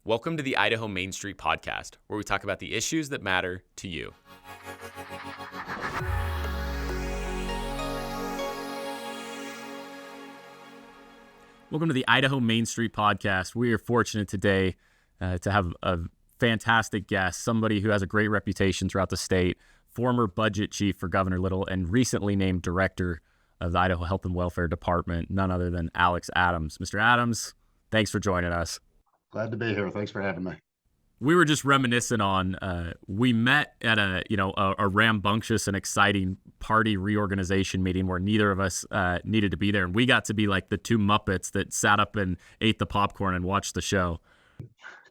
Welcome to the Idaho Main Street Podcast, where we talk about the issues that matter to you. Welcome to the Idaho Main Street Podcast. We are fortunate today to have a fantastic guest, somebody who has a great reputation throughout the state, former budget chief for Governor Little, and recently named director of the Idaho Health and Welfare Department, none other than Alex Adams. Mr. Adams, thanks for joining us. Glad to be here. Thanks for having me. We were just reminiscing on, we met at a rambunctious and exciting party reorganization meeting where neither of us needed to be there. And we got to be like the two Muppets that sat up and ate the popcorn and watched the show.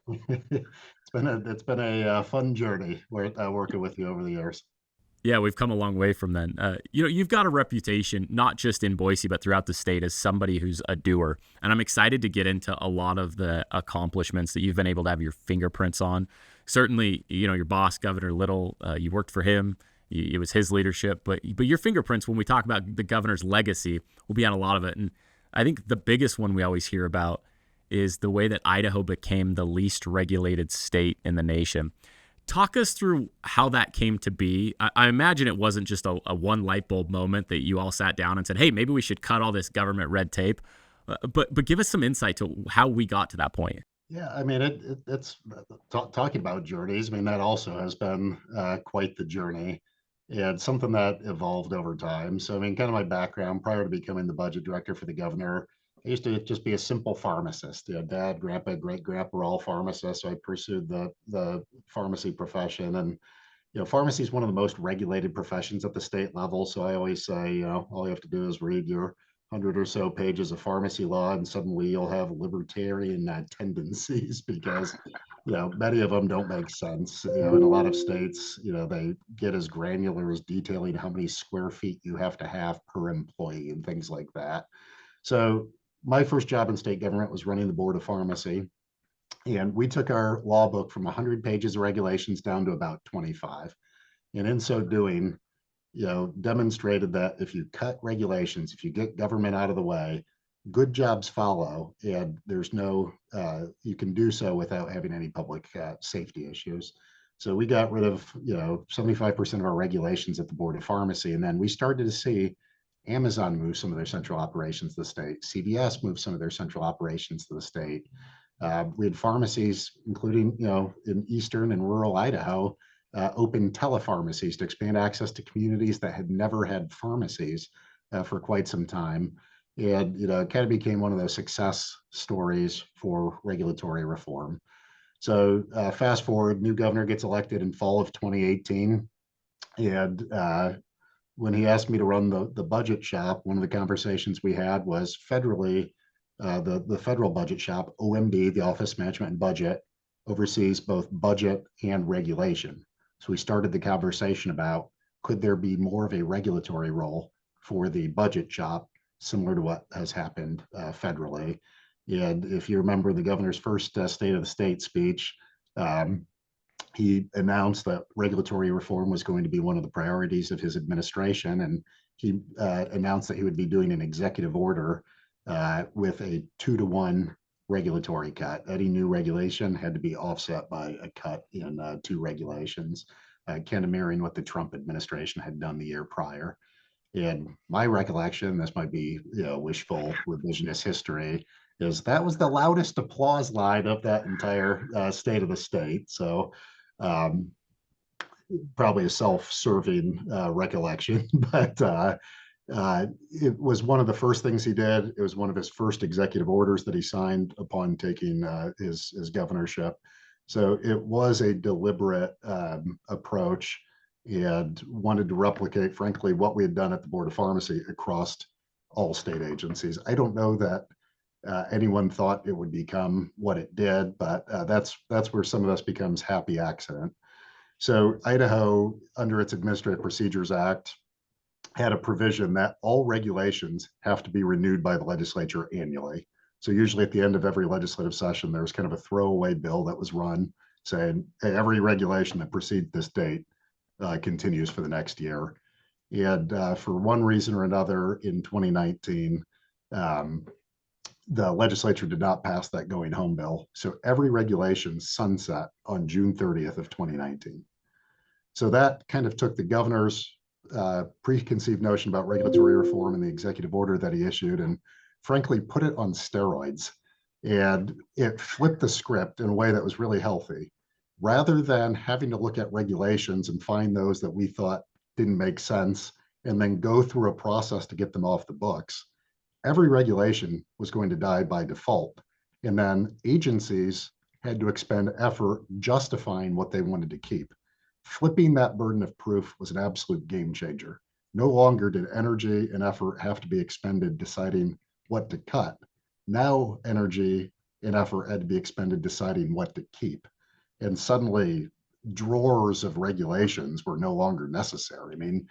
It's been a fun journey working with you over the years. Yeah, we've come a long way from then. You've got a reputation, not just in Boise, but throughout the state as somebody who's a doer. And I'm excited to get into a lot of the accomplishments that you've been able to have your fingerprints on. Certainly, your boss, Governor Little, you worked for him. It was his leadership. But your fingerprints, when we talk about the governor's legacy, will be on a lot of it. And I think the biggest one we always hear about is the way that Idaho became the least regulated state in the nation. Talk us through how that came to be. I imagine it wasn't just a one light bulb moment that you all sat down and said, hey, maybe we should cut all this government red tape. But give us some insight to how we got to that point. Yeah, I mean, it's talking about journeys. I mean, that also has been quite the journey and something that evolved over time. So, I mean, kind of my background prior to becoming the budget director for the governor, I used to just be a simple pharmacist. Dad, grandpa, great grandpa were all pharmacists. So I pursued the pharmacy profession. And, pharmacy is one of the most regulated professions at the state level. So I always say, all you have to do is read your 100 or so pages of pharmacy law, and suddenly you'll have libertarian tendencies because, many of them don't make sense. In a lot of states, they get as granular as detailing how many square feet you have to have per employee and things like that. So my first job in state government was running the board of pharmacy, and we took our law book from 100 pages of regulations down to about 25. And in so doing, demonstrated that if you cut regulations, if you get government out of the way, good jobs follow, and there's no, you can do so without having any public safety issues. So we got rid of, 75% of our regulations at the board of pharmacy. And then we started to see Amazon moved some of their central operations to the state. CVS moved some of their central operations to the state. We had pharmacies, including, in eastern and rural Idaho, open telepharmacies to expand access to communities that had never had pharmacies for quite some time. And, it kind of became one of those success stories for regulatory reform. So fast forward, new governor gets elected in fall of 2018. And when he asked me to run the budget shop, one of the conversations we had was federally, the federal budget shop, OMB, the Office Management and Budget, oversees both budget and regulation. So we started the conversation about, could there be more of a regulatory role for the budget shop, similar to what has happened federally? And if you remember the governor's first State of the State speech, he announced that regulatory reform was going to be one of the priorities of his administration, and he announced that he would be doing an executive order with a 2-to-1 regulatory cut. Any new regulation had to be offset by a cut in 2 regulations, kind of mirroring what the Trump administration had done the year prior. In my recollection, this might be wishful revisionist history, is that was the loudest applause line of that entire State of the State. So probably a self-serving recollection, but it was one of the first things he did. It was one of his first executive orders that he signed upon taking his governorship. So it was a deliberate approach, and wanted to replicate, frankly, what we had done at the Board of Pharmacy across all state agencies. I don't know that anyone thought it would become what it did, but that's where some of this becomes happy accident. So Idaho, under its Administrative Procedures Act, had a provision that all regulations have to be renewed by the legislature annually. So usually at the end of every legislative session, there was kind of a throwaway bill that was run saying, hey, every regulation that precedes this date continues for the next year. And for one reason or another, in 2019, the legislature did not pass that going home bill. So every regulation sunset on June 30th of 2019. So that kind of took the governor's preconceived notion about regulatory reform and the executive order that he issued and frankly put it on steroids. And it flipped the script in a way that was really healthy. Rather than having to look at regulations and find those that we thought didn't make sense and then go through a process to get them off the books, every regulation was going to die by default. And then agencies had to expend effort justifying what they wanted to keep. Flipping that burden of proof was an absolute game changer. No longer did energy and effort have to be expended deciding what to cut. Now energy and effort had to be expended deciding what to keep. And suddenly drawers of regulations were no longer necessary. I mean,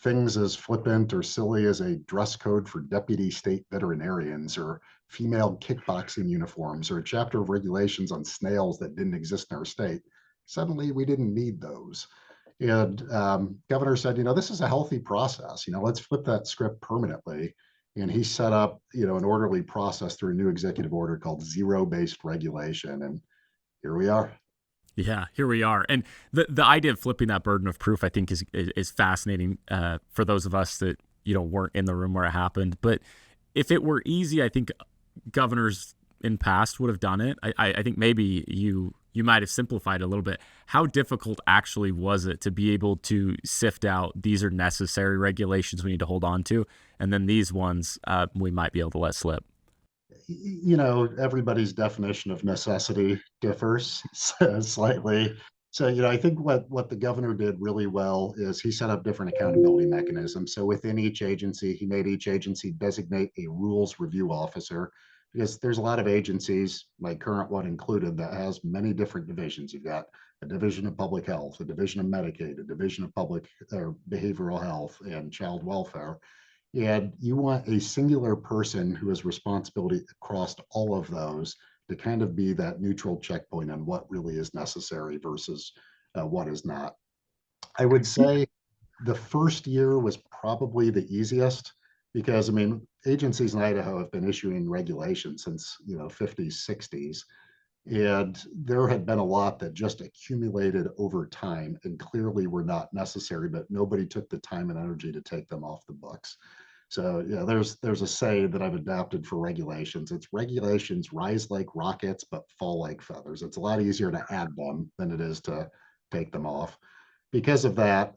things as flippant or silly as a dress code for deputy state veterinarians or female kickboxing uniforms or a chapter of regulations on snails that didn't exist in our state. Suddenly we didn't need those. And governor said, this is a healthy process. Let's flip that script permanently. And he set up, an orderly process through a new executive order called zero-based regulation. And here we are. Yeah, here we are. And the idea of flipping that burden of proof, I think, is fascinating for those of us that weren't in the room where it happened. But if it were easy, I think governors in past would have done it. I think maybe you might have simplified it a little bit. How difficult actually was it to be able to sift out these are necessary regulations we need to hold on to, and then these ones we might be able to let slip? Everybody's definition of necessity differs slightly. So, I think what the governor did really well is he set up different accountability mechanisms. So within each agency, he made each agency designate a rules review officer because there's a lot of agencies, my current one included, that has many different divisions. You've got a division of public health, a division of Medicaid, a division of public or behavioral health and child welfare. And you want a singular person who has responsibility across all of those to kind of be that neutral checkpoint on what really is necessary versus what is not. I would say the first year was probably the easiest because, agencies in Idaho have been issuing regulations since, 50s, 60s. And there had been a lot that just accumulated over time and clearly were not necessary, but nobody took the time and energy to take them off the books. So there's a say that I've adapted for regulations. It's regulations rise like rockets, but fall like feathers. It's a lot easier to add them than it is to take them off. Because of that,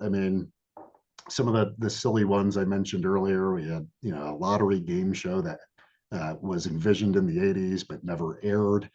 some of the silly ones I mentioned earlier, we had, a lottery game show that was envisioned in the 80s, but never aired.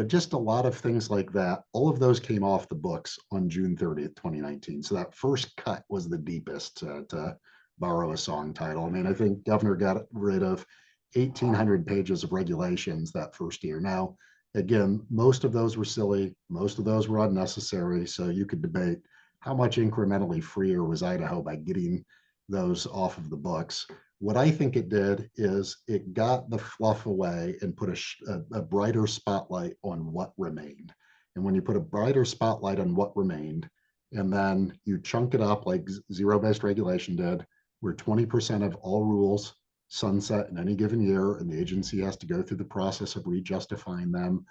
Just a lot of things like that. All of those came off the books on June 30th, 2019. So that first cut was the deepest to borrow a song title. I think governor got rid of 1,800 pages of regulations that first year. Now, again, most of those were silly. Most of those were unnecessary. So you could debate how much incrementally freer was Idaho by getting those off of the books. What I think it did is it got the fluff away and put a brighter spotlight on what remained. And when you put a brighter spotlight on what remained, and then you chunk it up like zero-based regulation did, where 20% of all rules sunset in any given year, and the agency has to go through the process of re-justifying them.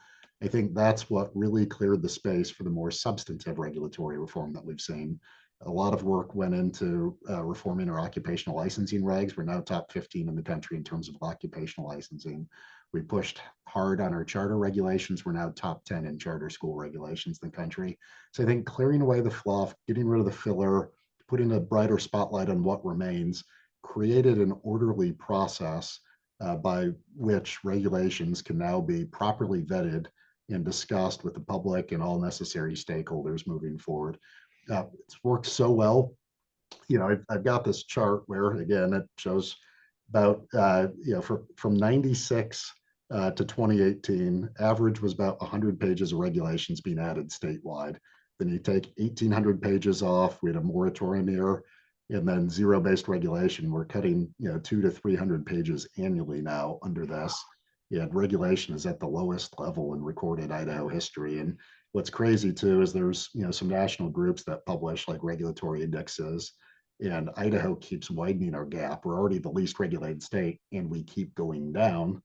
I think that's what really cleared the space for the more substantive regulatory reform that we've seen. A lot of work went into reforming our occupational licensing regs. We're now top 15 in the country in terms of occupational licensing. We pushed hard on our charter regulations. We're now top 10 in charter school regulations in the country. So I think clearing away the fluff, getting rid of the filler, putting a brighter spotlight on what remains, created an orderly process by which regulations can now be properly vetted and discussed with the public and all necessary stakeholders moving forward. It's worked so well. I've got this chart where, again, it shows about, from 96 to 2018, average was about 100 pages of regulations being added statewide. Then you take 1,800 pages off, we had a moratorium here, and then zero-based regulation. We're cutting, 200 to 300 pages annually now under this. And regulation is at the lowest level in recorded Idaho history. And what's crazy too is there's some national groups that publish like regulatory indexes, and Idaho keeps widening our gap. We're already the least regulated state, and we keep going down.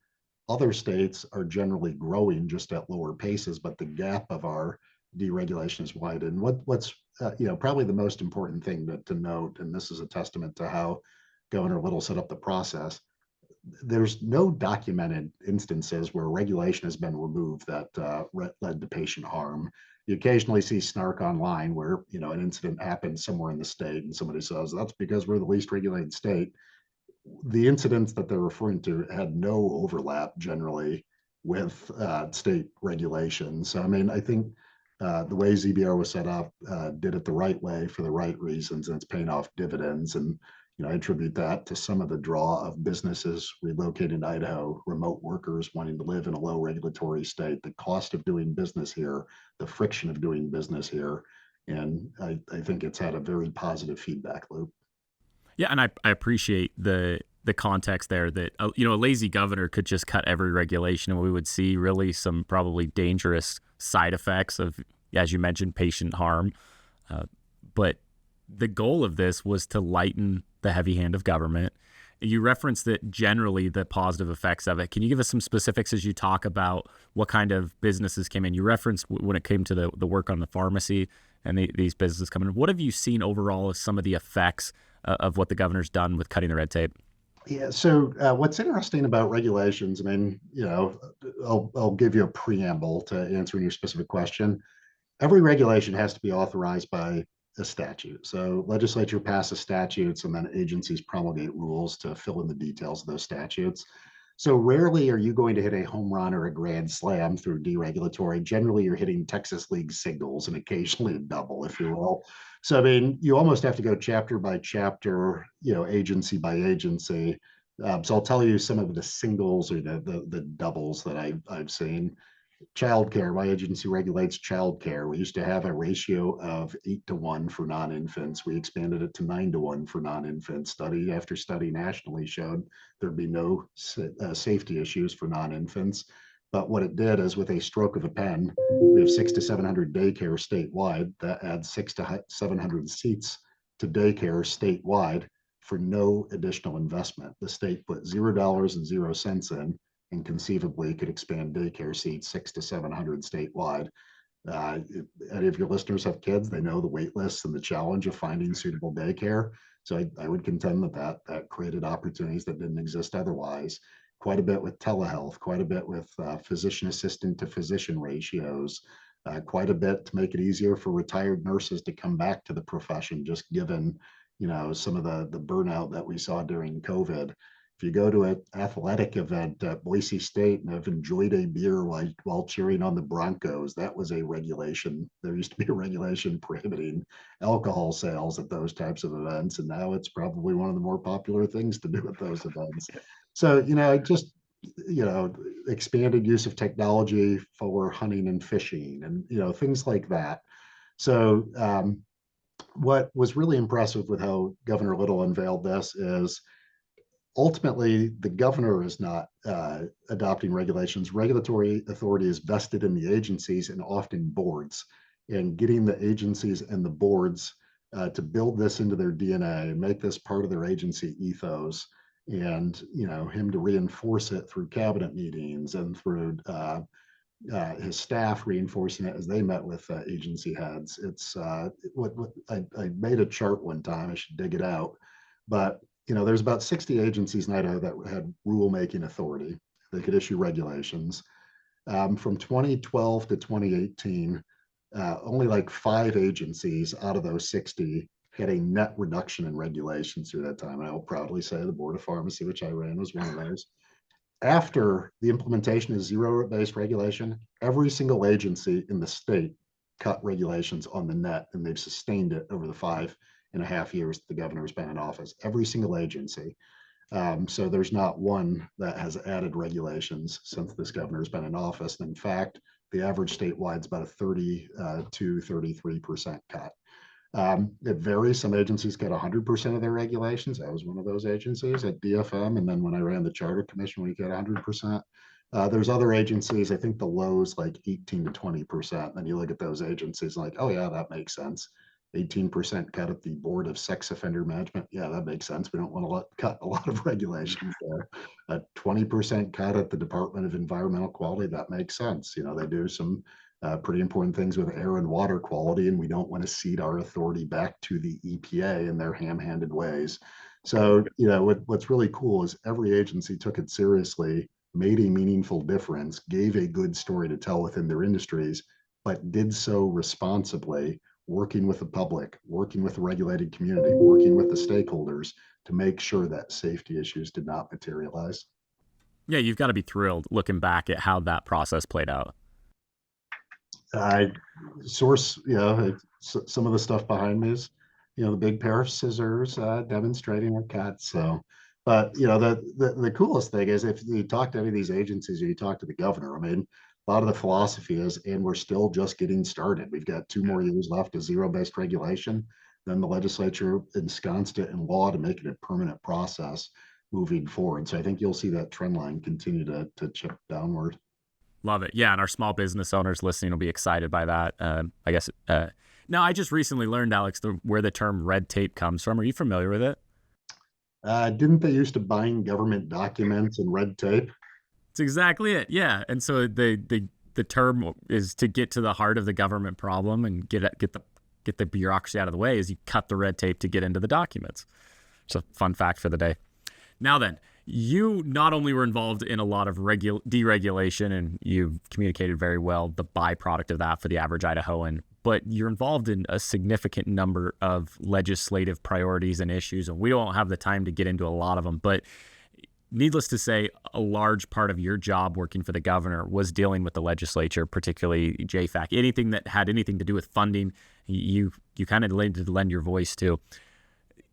Other states are generally growing just at lower paces, but the gap of our deregulation is widened. What's probably the most important thing to note, and this is a testament to how Governor Little set up the process. There's no documented instances where regulation has been removed that led to patient harm. You occasionally see snark online where an incident happens somewhere in the state and somebody says that's because we're the least regulated state. The incidents that they're referring to had no overlap generally with state regulations. So, I mean, I think the way ZBR was set up did it the right way for the right reasons, and it's paying off dividends. And I attribute that to some of the draw of businesses relocating to Idaho, remote workers wanting to live in a low regulatory state, the cost of doing business here, the friction of doing business here. And I think it's had a very positive feedback loop. Yeah, and I appreciate the context there that a lazy governor could just cut every regulation, and we would see really some probably dangerous side effects of, as you mentioned, patient harm. But the goal of this was to lighten the heavy hand of government. You referenced that generally the positive effects of it. Can you give us some specifics as you talk about what kind of businesses came in? You referenced when it came to the work on the pharmacy and these businesses coming in. What have you seen overall as some of the effects of what the governor's done with cutting the red tape? Yeah. So what's interesting about regulations, I mean, I'll give you a preamble to answering your specific question. Every regulation has to be authorized by a statute. So legislature passes statutes and then agencies promulgate rules to fill in the details of those statutes. So rarely are you going to hit a home run or a grand slam through deregulatory. Generally, you're hitting Texas League singles and occasionally a double, if you will. So, I mean, you almost have to go chapter by chapter, agency by agency. So I'll tell you some of the singles or the doubles that I've seen. Childcare, my agency regulates childcare. We used to have a ratio of 8-to-1 for non-infants. We expanded it to 9-to-1 for non-infants. Study after study nationally showed there'd be no safety issues for non-infants. But what it did is, with a stroke of a pen, we have 600 to 700 daycare statewide. That adds 600 to 700 seats to daycare statewide for no additional investment. The state put $0 in and conceivably could expand daycare seats 600 to 700 statewide. If any of your listeners have kids, they know the wait lists and the challenge of finding suitable daycare. So I would contend that created opportunities that didn't exist otherwise. Quite a bit with telehealth, quite a bit with physician assistant to physician ratios, quite a bit to make it easier for retired nurses to come back to the profession, just given some of the burnout that we saw during COVID. If you go to an athletic event at Boise State and have enjoyed a beer while cheering on the Broncos, that was a regulation. There used to be a regulation prohibiting alcohol sales at those types of events, and now it's probably one of the more popular things to do at those events. So, just expanded use of technology for hunting and fishing and things like that. So what was really impressive with how Governor Little unveiled this is ultimately the governor is not adopting regulations. Regulatory authority is vested in the agencies and often boards, and getting the agencies and the boards to build this into their DNA and make this part of their agency ethos, and him to reinforce it through cabinet meetings and through his staff reinforcing it as they met with agency heads. It's what I made a chart one time. I should dig it out, but there's about 60 agencies in Idaho that had rulemaking authority. They could issue regulations. From 2012 to 2018, only like 5 agencies out of those 60 had a net reduction in regulations through that time. And I will proudly say the Board of Pharmacy, which I ran, was one of those. After the implementation of zero-based regulation, every single agency in the state cut regulations on the net, and they've sustained it over the 5.5 years that the governor's been in office. Every single agency. So there's not one that has added regulations since this governor's been in office. And in fact, the average statewide is about a 30 to 33% cut. It varies. Some agencies get 100% of their regulations. I was one of those agencies at DFM. And then when I ran the Charter Commission, we get 100%. There's other agencies, I think the low's like 18 to 20%. And you look at those agencies like, oh yeah, that makes sense. 18% cut at the Board of Sex Offender Management. Yeah, that makes sense. We don't want to cut a lot of regulations there. A 20% cut at the Department of Environmental Quality. That makes sense. They do some pretty important things with air and water quality, and we don't want to cede our authority back to the EPA in their ham-handed ways. So, what's really cool is every agency took it seriously, made a meaningful difference, gave a good story to tell within their industries, but did so responsibly, working with the public, working with the regulated community, working with the stakeholders to make sure that safety issues did not materialize. Yeah, you've got to be thrilled looking back at how that process played out. I source, some of the stuff behind me is, the big pair of scissors demonstrating our cuts. So, but the coolest thing is if you talk to any of these agencies or you talk to the governor, I mean, a lot of the philosophy is, and we're still just getting started. We've got 2 more years left of zero-based regulation. Then the legislature ensconced it in law to make it a permanent process moving forward. So I think you'll see that trend line continue to chip downward. Love it. Yeah, and our small business owners listening will be excited by that. I guess. Now, I just recently learned, Alex, where the term red tape comes from. Are you familiar with it? Didn't they used to bind government documents in red tape? It's exactly it. Yeah, and so the term is to get to the heart of the government problem and get the bureaucracy out of the way. Is you cut the red tape to get into the documents. It's a fun fact for the day. Now then, you not only were involved in a lot of deregulation, and you've communicated very well the byproduct of that for the average Idahoan, but you're involved in a significant number of legislative priorities and issues, and we don't have the time to get into a lot of them. But needless to say, a large part of your job working for the governor was dealing with the legislature, particularly JFAC. Anything that had anything to do with funding, you kind of needed to lend your voice to.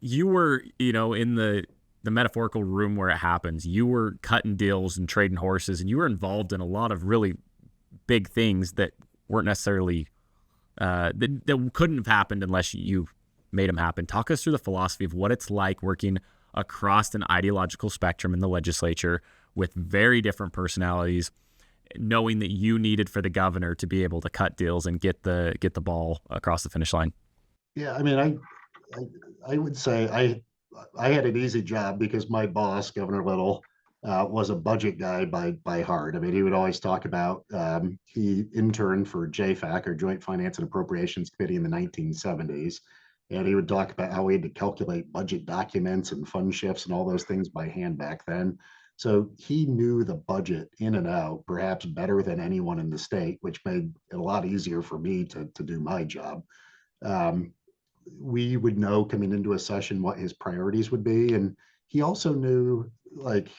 You were, in the metaphorical room where it happens. You were cutting deals and trading horses, and you were involved in a lot of really big things that weren't necessarily that couldn't have happened unless you made them happen. Talk us through the philosophy of what it's like working across an ideological spectrum in the legislature with very different personalities, knowing that you needed for the governor to be able to cut deals and get the ball across the finish line. Yeah, I mean, I would say I had an easy job because my boss, Governor Little, was a budget guy by heart. I mean, he would always talk about he interned for JFAC, or Joint Finance and Appropriations Committee, in the 1970s. And he would talk about how we had to calculate budget documents and fund shifts and all those things by hand back then. So he knew the budget in and out, perhaps better than anyone in the state, which made it a lot easier for me to do my job. We would know coming into a session what his priorities would be. And he also knew, like,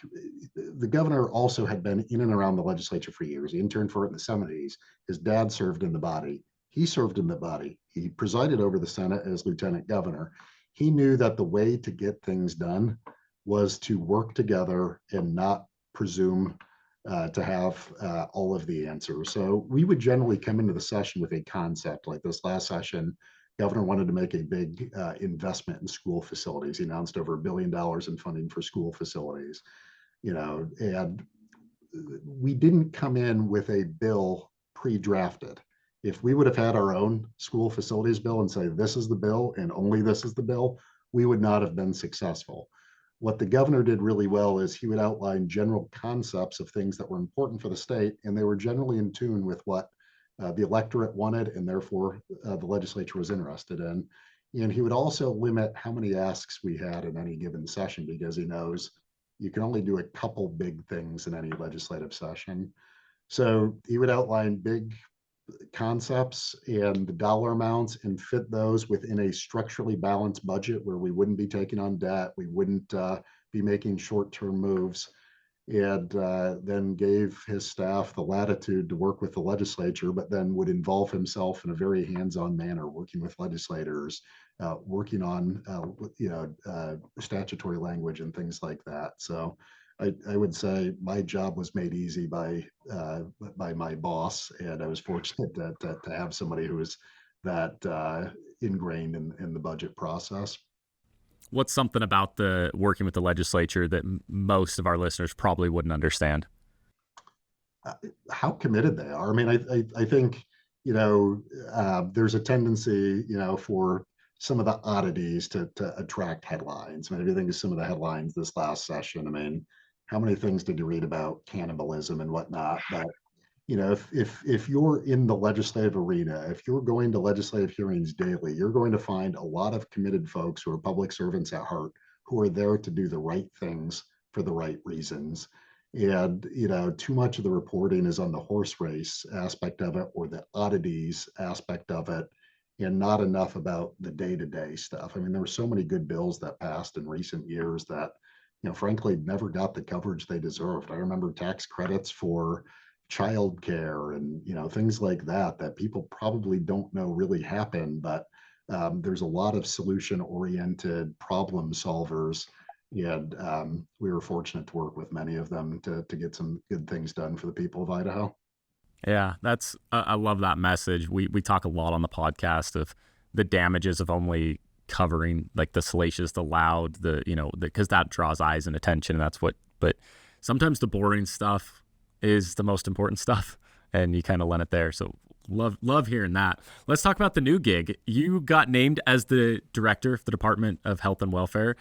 the governor also had been in and around the legislature for years. He interned for it in the 70s. His dad served in the body. He served in the body. He presided over the Senate as lieutenant governor. He knew that the way to get things done was to work together and not presume to have all of the answers. So we would generally come into the session with a concept. Like this last session, governor wanted to make a big investment in school facilities. He announced over $1 billion in funding for school facilities, and we didn't come in with a bill pre-drafted. If we would have had our own school facilities bill and say, this is the bill and only this is the bill, we would not have been successful. What the governor did really well is he would outline general concepts of things that were important for the state, and they were generally in tune with what the electorate wanted, and therefore the legislature was interested in. And he would also limit how many asks we had in any given session, because he knows you can only do a couple big things in any legislative session. So he would outline big concepts and the dollar amounts and fit those within a structurally balanced budget where we wouldn't be taking on debt, we wouldn't be making short-term moves, and then gave his staff the latitude to work with the legislature, but then would involve himself in a very hands-on manner, working with legislators, working on statutory language and things like that. So I would say my job was made easy by my boss, and I was fortunate to have somebody who was that ingrained in the budget process. What's something about the working with the legislature that most of our listeners probably wouldn't understand? How committed they are. I mean, I think there's a tendency for some of the oddities to attract headlines. I mean, if you think of some of the headlines this last session, I mean, how many things did you read about cannibalism and whatnot? But if you're in the legislative arena, if you're going to legislative hearings daily, you're going to find a lot of committed folks who are public servants at heart, who are there to do the right things for the right reasons. And too much of the reporting is on the horse race aspect of it or the oddities aspect of it, and not enough about the day-to-day stuff. I mean, there were so many good bills that passed in recent years that, frankly, never got the coverage they deserved. I remember tax credits for childcare and things like that people probably don't know really happen, but there's a lot of solution-oriented problem solvers, and we were fortunate to work with many of them to get some good things done for the people of Idaho. Yeah, that's I love that message. We talk a lot on the podcast of the damages of only covering like the salacious, the loud, because that draws eyes and attention, and that's what. But sometimes the boring stuff is the most important stuff, and you kind of lend it there. So love hearing that. Let's talk about the new gig. You got named as the director of the Department of Health and Welfare.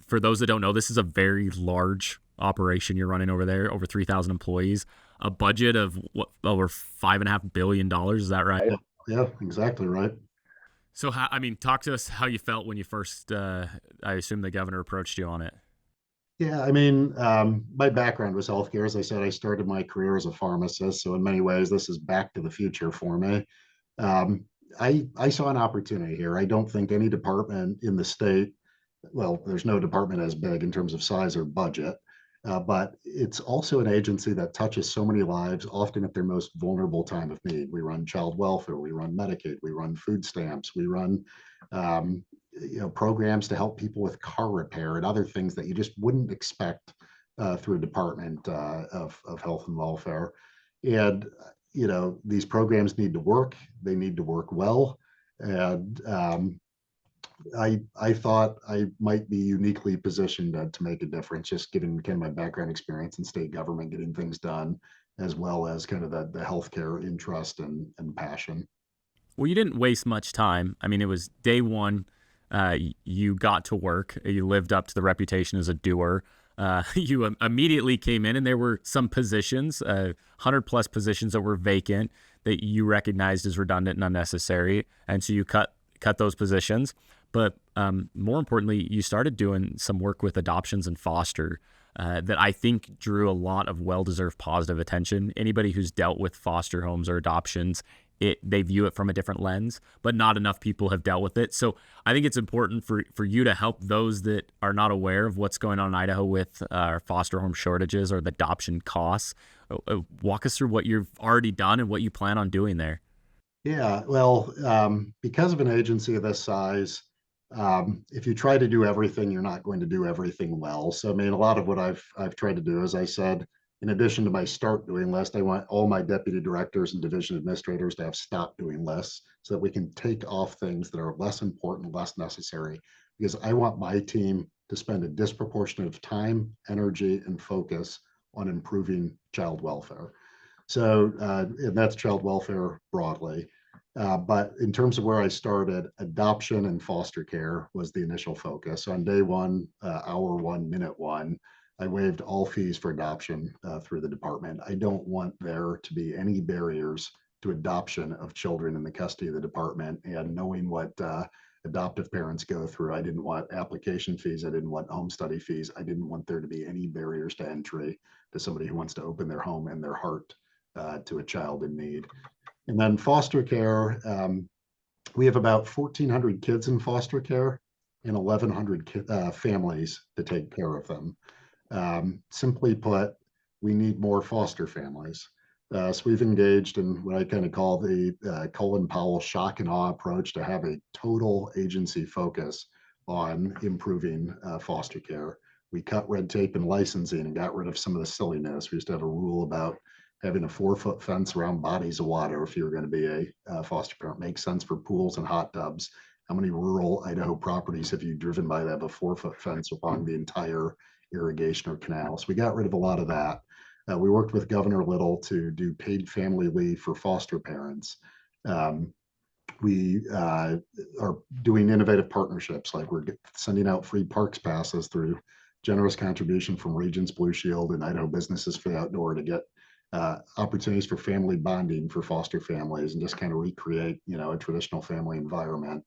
For those that don't know, this is a very large operation you're running over there, over 3,000 employees, a budget of over $5.5 billion. Is that right? Yeah, exactly right. So, talk to us how you felt when you first, I assume the governor approached you on it. Yeah, I mean, my background was healthcare. As I said, I started my career as a pharmacist. So in many ways, this is back to the future for me. Um, I saw an opportunity here. I don't think any department in the state, well, there's no department as big in terms of size or budget, but it's also an agency that touches so many lives, often at their most vulnerable time of need. We run child welfare, we run Medicaid, we run food stamps, we run um, programs to help people with car repair and other things that you just wouldn't expect through a department of health and welfare. And these programs need to work. They need to work well. And I thought I might be uniquely positioned to make a difference, just given kind of my background experience in state government, getting things done, as well as kind of the healthcare interest and passion. Well, you didn't waste much time. I mean, it was day one. You got to work. You lived up to the reputation as a doer. You immediately came in, and there were some positions, 100+ positions that were vacant that you recognized as redundant and unnecessary, and so you cut those positions. But more importantly, you started doing some work with adoptions and foster that I think drew a lot of well-deserved positive attention. Anybody who's dealt with foster homes or adoptions, they view it from a different lens, but not enough people have dealt with it. So I think it's important for you to help those that are not aware of what's going on in Idaho with our foster home shortages or the adoption costs. Walk us through what you've already done and what you plan on doing there. Yeah, well, because of an agency of this size, if you try to do everything, you're not going to do everything well. So, I mean, a lot of what I've tried to do, as I said, in addition to my start doing list, I want all my deputy directors and division administrators to have stop doing lists so that we can take off things that are less important, less necessary, because I want my team to spend a disproportionate of time, energy, and focus on improving child welfare. So, and that's child welfare broadly. But in terms of where I started, adoption and foster care was the initial focus. So on day one, hour one, minute one, I waived all fees for adoption through the department. I don't want there to be any barriers to adoption of children in the custody of the department. And knowing what adoptive parents go through, I didn't want application fees. I didn't want home study fees. I didn't want there to be any barriers to entry to somebody who wants to open their home and their heart to a child in need. And then foster care, we have about 1,400 kids in foster care and 1,100 families to take care of them. Simply put, we need more foster families. So we've engaged in what I kind of call the Colin Powell shock and awe approach to have a total agency focus on improving foster care. We cut red tape and licensing and got rid of some of the silliness. We used to have a rule about having a 4-foot fence around bodies of water if you're going to be a foster parent. Makes sense for pools and hot tubs. How many rural Idaho properties have you driven by that have a 4-foot fence along the entire irrigation or canal? So we got rid of a lot of that. We worked with Governor Little to do paid family leave for foster parents. We are doing innovative partnerships, like we're sending out free parks passes through generous contribution from Regents Blue Shield and Idaho Businesses for the Outdoor to get opportunities for family bonding for foster families and just kind of recreate, a traditional family environment.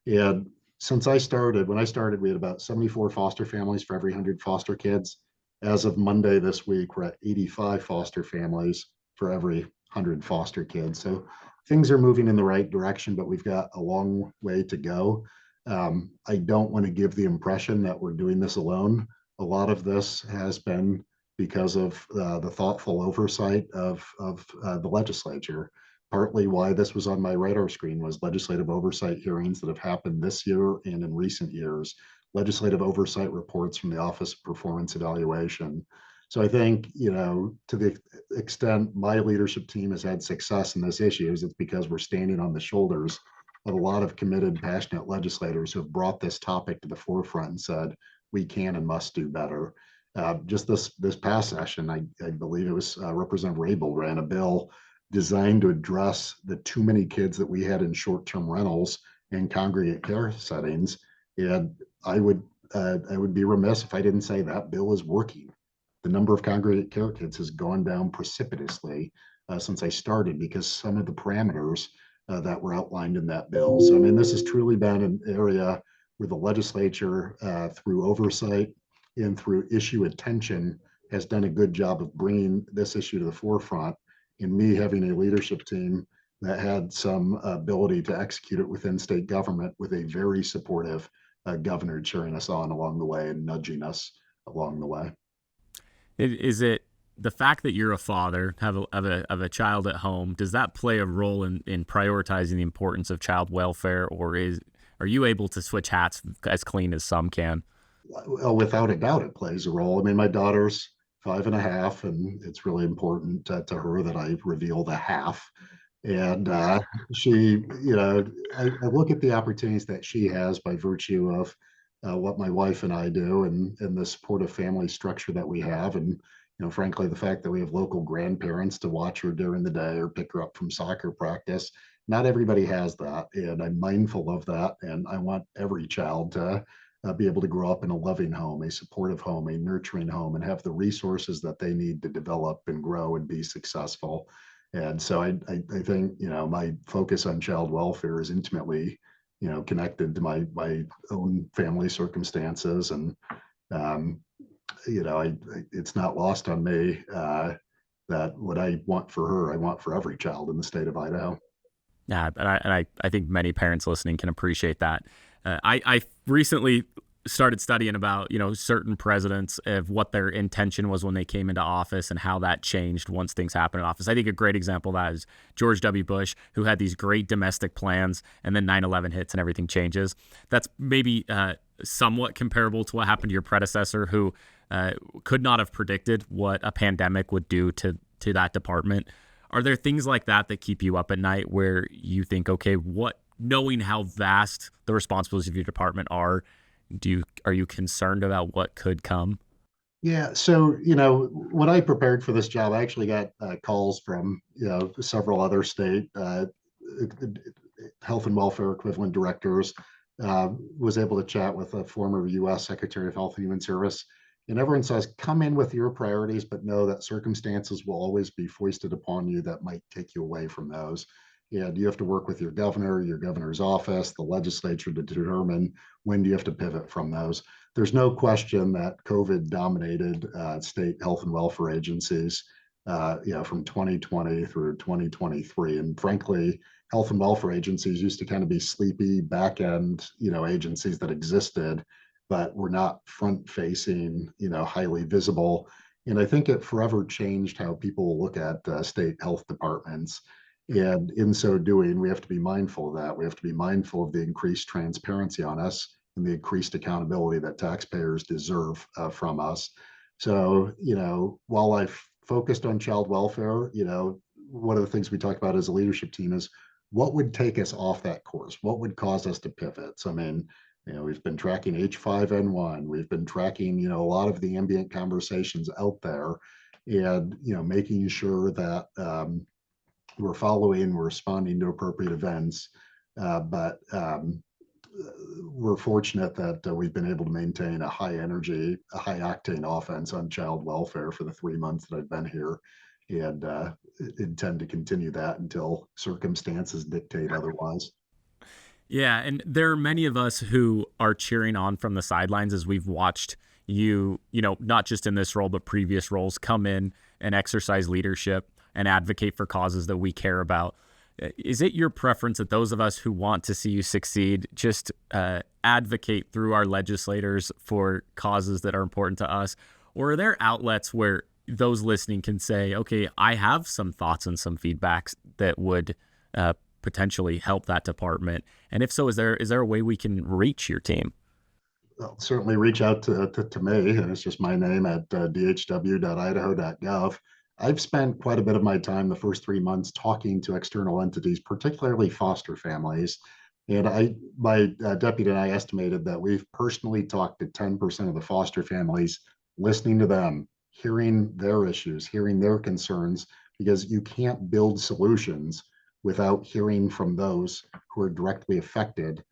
And when I started, we had about 74 foster families for every 100 foster kids. As of Monday this week, we're at 85 foster families for every 100 foster kids. So things are moving in the right direction, but we've got a long way to go. I don't want to give the impression that we're doing this alone. A lot of this has been because of the thoughtful oversight of the legislature. Partly why this was on my radar screen was legislative oversight hearings that have happened this year and in recent years, legislative oversight reports from the Office of Performance Evaluation. So I think, to the extent my leadership team has had success in this issue, it's because we're standing on the shoulders of a lot of committed, passionate legislators who have brought this topic to the forefront and said, we can and must do better. Just this past session, I believe it was Representative Rabel ran a bill designed to address the too many kids that we had in short-term rentals and congregate care settings. And I would be remiss if I didn't say that bill is working. The number of congregate care kids has gone down precipitously since I started because some of the parameters that were outlined in that bill. So, I mean, this has truly been an area where the legislature, through oversight and through issue attention, has done a good job of bringing this issue to the forefront. And me having a leadership team that had some ability to execute it within state government with a very supportive governor cheering us on along the way and nudging us along the way. Is it the fact that you're a father, have of a child at home, does that play a role in prioritizing the importance of child welfare, or are you able to switch hats as clean as some can? Well, without a doubt, it plays a role. I mean, my daughter's 5.5, and it's really important to her that I reveal the half. And she, I look at the opportunities that she has by virtue of what my wife and I do and the supportive family structure that we have. And, frankly, the fact that we have local grandparents to watch her during the day or pick her up from soccer practice. Not everybody has that. And I'm mindful of that. And I want every child to be able to grow up in a loving home, a supportive home, a nurturing home, and have the resources that they need to develop and grow and be successful. And so I think, my focus on child welfare is intimately, connected to my own family circumstances. And, it's not lost on me that what I want for her, I want for every child in the state of Idaho. Yeah, and I think many parents listening can appreciate that. I recently started studying about, certain presidents of what their intention was when they came into office and how that changed once things happened in office. I think a great example of that is George W. Bush, who had these great domestic plans, and then 9/11 hits and everything changes. That's maybe somewhat comparable to what happened to your predecessor, who could not have predicted what a pandemic would do to that department. Are there things like that that keep you up at night where you think, okay, knowing how vast the responsibilities of your department are you concerned about what could come? Yeah. So, when I prepared for this job, I actually got calls from, several other state health and welfare equivalent directors, was able to chat with a former U.S. Secretary of Health and Human Service. And everyone says, come in with your priorities, but know that circumstances will always be foisted upon you that might take you away from those. And you have to work with your governor, your governor's office, the legislature to determine when do you have to pivot from those. There's no question that COVID dominated state health and welfare agencies, from 2020 through 2023. And frankly, health and welfare agencies used to kind of be sleepy back end, agencies that existed, but were not front facing, highly visible. And I think it forever changed how people look at state health departments. And in so doing, we have to be mindful of that. We have to be mindful of the increased transparency on us and the increased accountability that taxpayers deserve from us. So, while I've focused on child welfare, one of the things we talk about as a leadership team is what would take us off that course? What would cause us to pivot? So, I mean, we've been tracking H5N1. We've been tracking, a lot of the ambient conversations out there and, making sure that we're responding to appropriate events. But we're fortunate that we've been able to maintain a high energy, a high octane offense on child welfare for the 3 months that I've been here, and intend to continue that until circumstances dictate otherwise. Yeah, and there are many of us who are cheering on from the sidelines as we've watched you, not just in this role, but previous roles come in and exercise leadership and advocate for causes that we care about. Is it your preference that those of us who want to see you succeed just advocate through our legislators for causes that are important to us? Or are there outlets where those listening can say, okay, I have some thoughts and some feedbacks that would potentially help that department? And if so, is there a way we can reach your team? Well, certainly reach out to me, and it's just my name at dhw.idaho.gov. I've spent quite a bit of my time the first 3 months talking to external entities, particularly foster families. And my deputy and I estimated that we've personally talked to 10% of the foster families, listening to them, hearing their issues, hearing their concerns, because you can't build solutions without hearing from those who are directly affected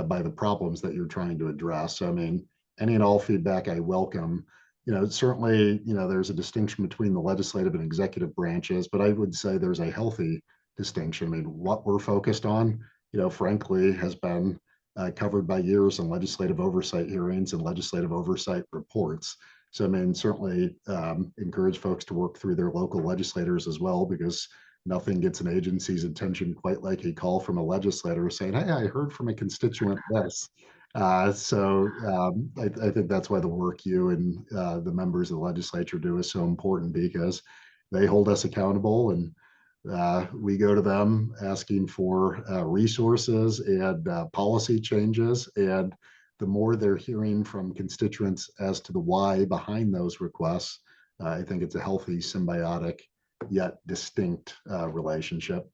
by the problems that you're trying to address. So, I mean, any and all feedback I welcome. Certainly, there's a distinction between the legislative and executive branches, but I would say there's a healthy distinction. I mean, what we're focused on, frankly, has been covered by years in legislative oversight hearings and legislative oversight reports. So, I mean, certainly encourage folks to work through their local legislators as well, because nothing gets an agency's attention quite like a call from a legislator saying, "Hey, I heard from a constituent this." I think that's why the work you and the members of the legislature do is so important, because they hold us accountable, and we go to them asking for resources and policy changes. And the more they're hearing from constituents as to the why behind those requests, I think it's a healthy, symbiotic, yet distinct relationship.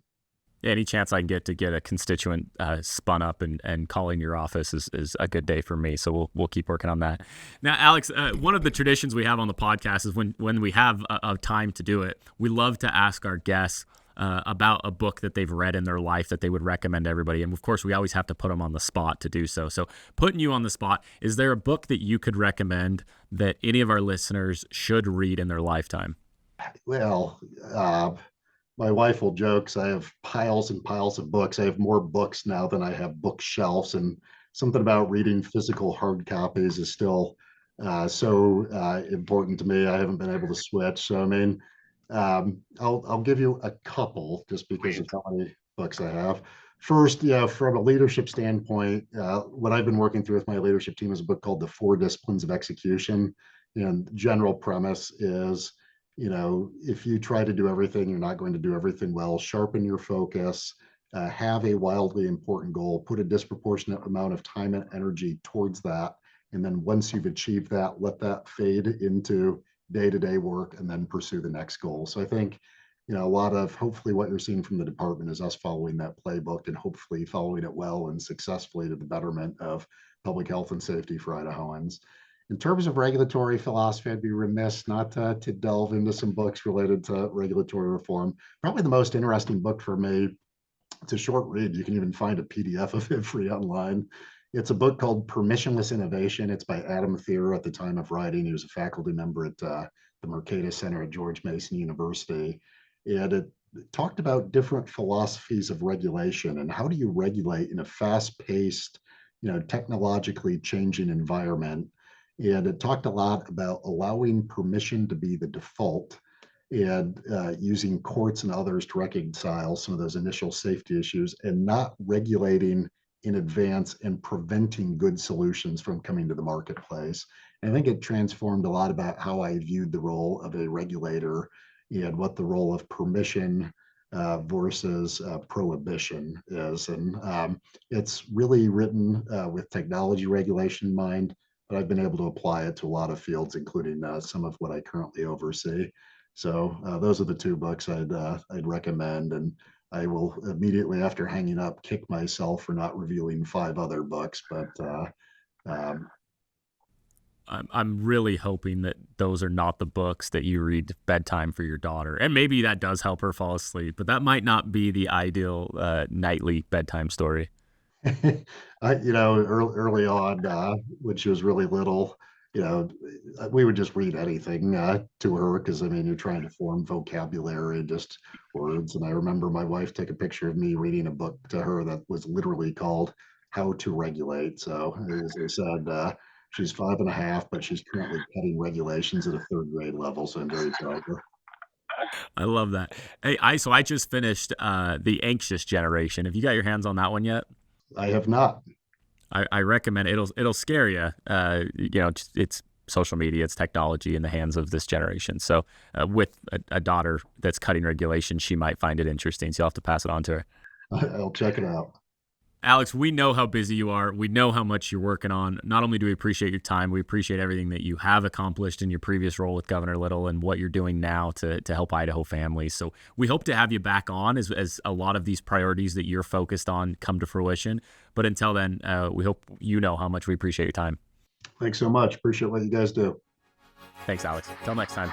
Any chance I can get to get a constituent spun up and calling your office is a good day for me. So we'll keep working on that. Now, Alex, one of the traditions we have on the podcast is when we have a time to do it, we love to ask our guests about a book that they've read in their life that they would recommend to everybody. And of course, we always have to put them on the spot to do so. So putting you on the spot, is there a book that you could recommend that any of our listeners should read in their lifetime? Well, my wife will joke, 'cause I have piles and piles of books. I have more books now than I have bookshelves, and something about reading physical hard copies is still so important to me. I haven't been able to switch. So, I mean, I'll give you a couple just because of how many books I have. First, from a leadership standpoint, what I've been working through with my leadership team is a book called The Four Disciplines of Execution. And the general premise is, if you try to do everything, you're not going to do everything well. Sharpen your focus, have a wildly important goal, put a disproportionate amount of time and energy towards that. And then once you've achieved that, let that fade into day-to-day work and then pursue the next goal. So I think, a lot of hopefully what you're seeing from the department is us following that playbook, and hopefully following it well and successfully to the betterment of public health and safety for Idahoans. In terms of regulatory philosophy, I'd be remiss not to delve into some books related to regulatory reform. Probably the most interesting book for me, it's a short read. You can even find a PDF of it free online. It's a book called Permissionless Innovation. It's by Adam Thierer. At the time of writing, he was a faculty member at the Mercatus Center at George Mason University. And it talked about different philosophies of regulation and how do you regulate in a fast-paced, technologically changing environment. And it talked a lot about allowing permission to be the default, and using courts and others to reconcile some of those initial safety issues, and not regulating in advance and preventing good solutions from coming to the marketplace. And I think it transformed a lot about how I viewed the role of a regulator and what the role of permission versus prohibition is. And it's really written with technology regulation in mind, but I've been able to apply it to a lot of fields, including some of what I currently oversee. So those are the two books I'd recommend, and I will immediately after hanging up kick myself for not revealing 5 other books. But um, I'm really hoping that those are not the books that you read bedtime for your daughter, and maybe that does help her fall asleep. But that might not be the ideal nightly bedtime story. Early on, when she was really little, you know, we would just read anything to her because I mean, you're trying to form vocabulary, just words. And I remember my wife took a picture of me reading a book to her that was literally called "How to Regulate." So, as I said, she's 5.5, but she's currently cutting regulations at a third grade level. So I'm very proud of her. I love that. Hey, I just finished The Anxious Generation. Have you got your hands on that one yet? I have not. I recommend it. It'll scare you. It's social media, it's technology in the hands of this generation. So with a daughter that's cutting regulations, she might find it interesting. So you'll have to pass it on to her. I'll check it out. Alex, we know how busy you are. We know how much you're working on. Not only do we appreciate your time, we appreciate everything that you have accomplished in your previous role with Governor Little and what you're doing now to help Idaho families. So we hope to have you back on as a lot of these priorities that you're focused on come to fruition. But until then, we hope you know how much we appreciate your time. Thanks so much. Appreciate what you guys do. Thanks, Alex. Till next time.